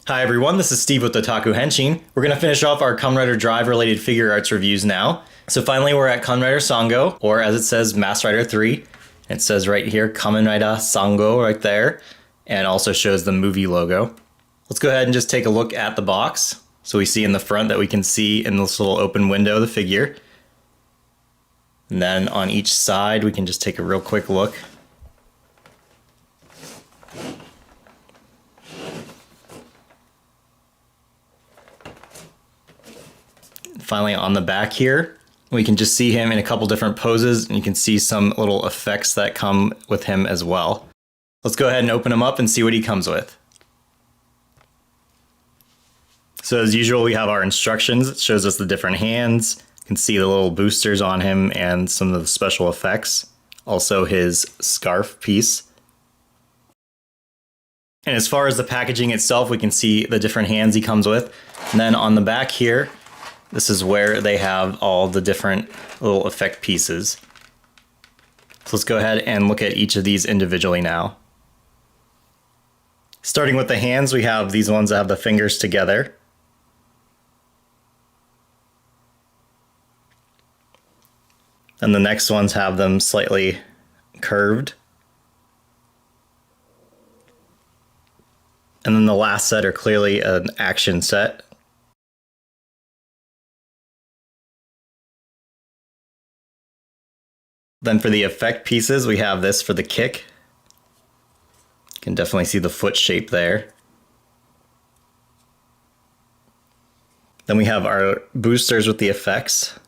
Hi everyone, this is Steve with Otaku Henshin. We're going to finish off our Kamen Rider Drive related figure arts reviews now. So finally we're at Kamen Rider Sango, or as it says, Mask Rider 3. It says right here, Kamen Rider Sango right there, and also shows the movie logo. Let's go ahead and just take a look at the box. So we see in the front that we can see in this little open window the figure. And then on each side we can just take a real quick look. Finally, on the back here, we can just see him in a couple different poses, and you can see some little effects that come with him as well. Let's go ahead and open him up and see what he comes with. So as usual, we have our instructions. It shows us the different hands. You can see the little boosters on him and some of the special effects. Also his scarf piece. And as far as the packaging itself, we can see the different hands he comes with. And then on the back here, this is where they have all the different little effect pieces. So let's go ahead and look at each of these individually now. Starting with the hands, we have these ones that have the fingers together. And the next ones have them slightly curved. And then the last set are clearly an action set. Then for the effect pieces, we have this for the kick. You can definitely see the foot shape there. Then we have our boosters with the effects.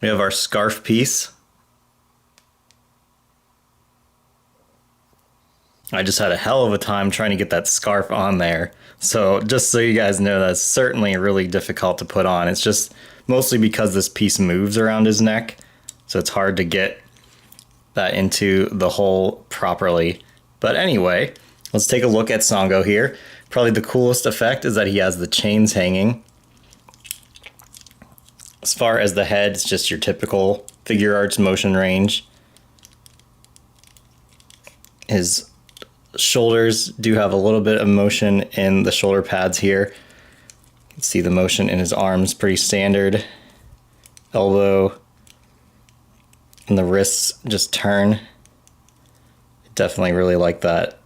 We have our scarf piece. I just had a hell of a time trying to get that scarf on there. So just so you guys know, that's certainly really difficult to put on. It's just mostly because this piece moves around his neck. So it's hard to get that into the hole properly. But anyway, let's take a look at Sango here. Probably the coolest effect is that he has the chains hanging. As far as the head, it's just your typical figure arts motion range. His shoulders do have a little bit of motion in the shoulder pads here. You can see the motion in his arms, pretty standard. Elbow and the wrists just turn. Definitely really like that.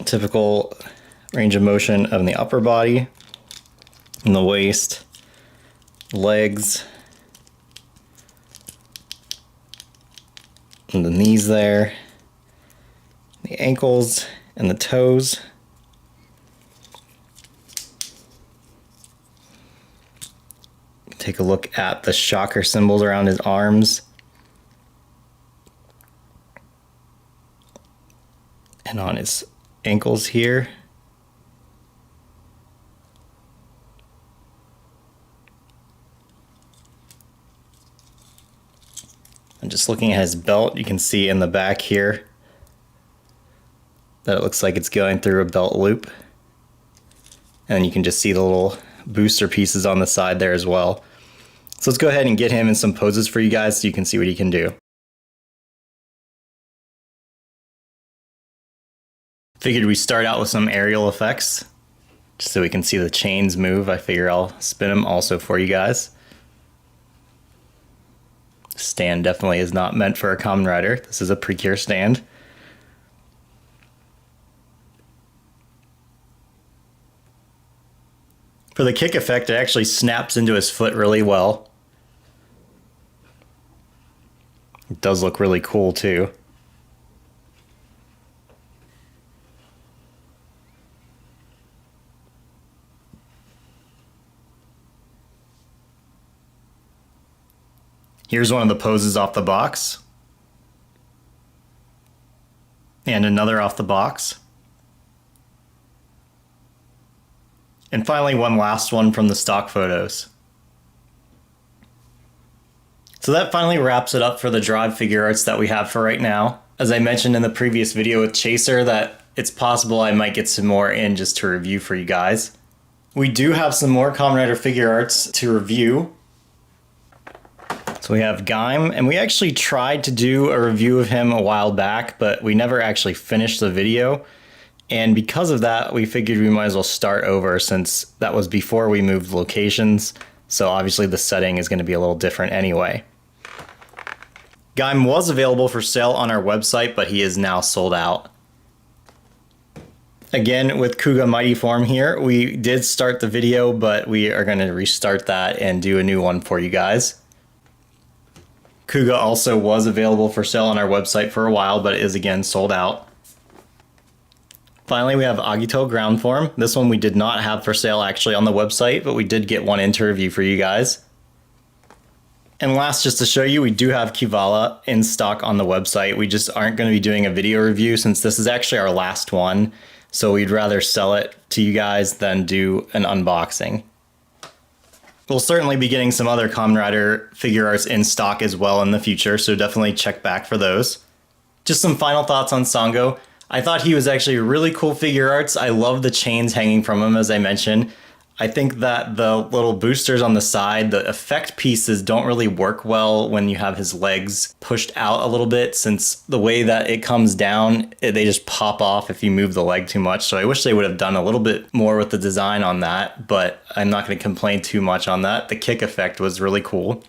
Typical range of motion of the upper body, and the waist, legs, and the knees there, the ankles and the toes. Take a look at the shocker symbols around his arms. And on his ankles here. And just looking at his belt, you can see in the back here that it looks like it's going through a belt loop. And you can just see the little booster pieces on the side there as well. So let's go ahead and get him in some poses for you guys so you can see what he can do. Figured we start out with some aerial effects, just so we can see the chains move. I figure I'll spin them also for you guys. Stand definitely is not meant for a Kamen Rider. This is a Precure stand. For the kick effect, it actually snaps into his foot really well. It does look really cool too. Here's one of the poses off the box. And another off the box. And finally, one last one from the stock photos. So that finally wraps it up for the Drive figure arts that we have for right now. As I mentioned in the previous video with Chaser, that it's possible I might get some more in just to review for you guys. We do have some more Kamen Rider figure arts to review. So we have Gaim, and we actually tried to do a review of him a while back, but we never actually finished the video. And because of that, we figured we might as well start over since that was before we moved locations. So obviously the setting is going to be a little different anyway. Gaim was available for sale on our website, but he is now sold out. Again, with Kuga Mighty Form here, we did start the video, but we are going to restart that and do a new one for you guys. Kuga also was available for sale on our website for a while, but is again sold out. Finally, we have Agito Ground Form. This one we did not have for sale actually on the website, but we did get one into review for you guys. And last, just to show you, we do have Kivala in stock on the website. We just aren't going to be doing a video review since this is actually our last one. So we'd rather sell it to you guys than do an unboxing. We'll certainly be getting some other Kamen Rider figure arts in stock as well in the future, so definitely check back for those. Just some final thoughts on Sango. I thought he was actually really cool figure arts. I love the chains hanging from him, as I mentioned. I think that the little boosters on the side, the effect pieces don't really work well when you have his legs pushed out a little bit, since the way that it comes down, they just pop off if you move the leg too much. So I wish they would have done a little bit more with the design on that, but I'm not going to complain too much on that. The kick effect was really cool.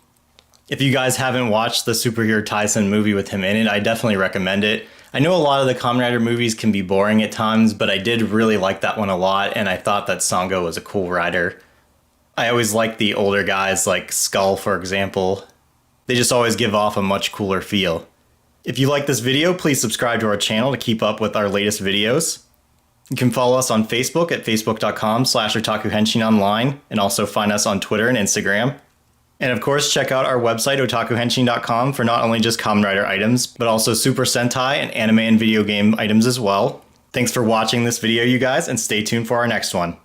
If you guys haven't watched the superhero Taisen movie with him in it, I definitely recommend it. I know a lot of the Kamen Rider movies can be boring at times, but I did really like that one a lot, and I thought that Sango was a cool rider. I always like the older guys, like Skull, for example. They just always give off a much cooler feel. If you like this video, please subscribe to our channel to keep up with our latest videos. You can follow us on Facebook at facebook.com/otakuhenshinonline, and also find us on Twitter and Instagram. And of course, check out our website, otakuhenshin.com, for not only just Kamen Rider items, but also Super Sentai and anime and video game items as well. Thanks for watching this video, you guys, and stay tuned for our next one.